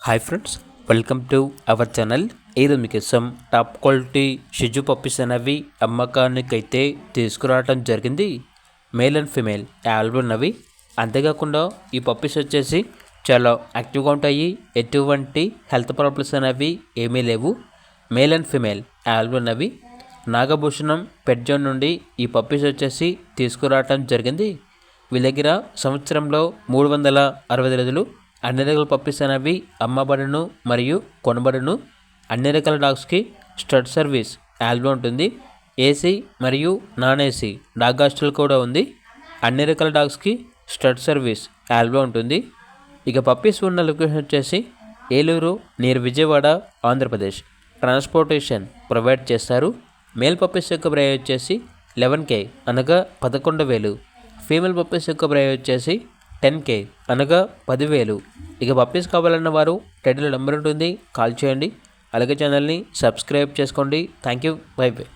Hi friends, welcome to our channel. ఈరోజు మీకోసం top quality షిజు puppies అనేవి అమ్మకానికైతే తీసుకురావడం జరిగింది. మేల్ అండ్ ఫీమేల్ యాల్బ్ ఉన్నవి. అంతేకాకుండా ఈ పప్పీస్ వచ్చేసి చాలా యాక్టివ్గా ఉంటాయి. ఎటువంటి హెల్త్ ప్రాబ్లమ్స్ అనేవి ఏమీ లేవు. మేల్ అండ్ ఫీమేల్ యాల్బ్ ఉన్నవి. నాగభూషణం పెట్ జోన్ నుండి ఈ పప్పీస్ వచ్చేసి తీసుకురావడం జరిగింది. వీళ్ళ దగ్గర సంవత్సరంలో 365 రోజులు అన్ని రకాల పప్పీస్ అనేవి అమ్మబడును మరియు కొనబడును. అన్ని రకాల డాగ్స్కి స్టడ్ సర్వీస్ యాల్బో ఉంటుంది. ఏసీ మరియు నాన్ ఏసీ డాగ్ హాస్టల్ కూడా ఉంది. అన్ని రకాల డాగ్స్కి స్టడ్ సర్వీస్ యాల్బో ఉంటుంది. ఇక పప్పీస్ ఉన్న లొకేషన్ వచ్చేసి Eluru near Vijayawada, Andhra Pradesh. Transportation provide చేస్తారు. మేల్ పప్పీస్ యొక్క ప్రైస్ వచ్చేసి 11K అనగా 11,000. ఫీమేల్ పప్పీస్ యొక్క ప్రైస్ వచ్చేసి 10K అనగా 10,000. ఇక పప్పీస్ కావాలన్న వారు టైటిల్ నెంబర్ ఉంటుంది, కాల్ చేయండి. అలాగే ఛానల్ని సబ్స్క్రైబ్ చేసుకోండి. Thank you, by by.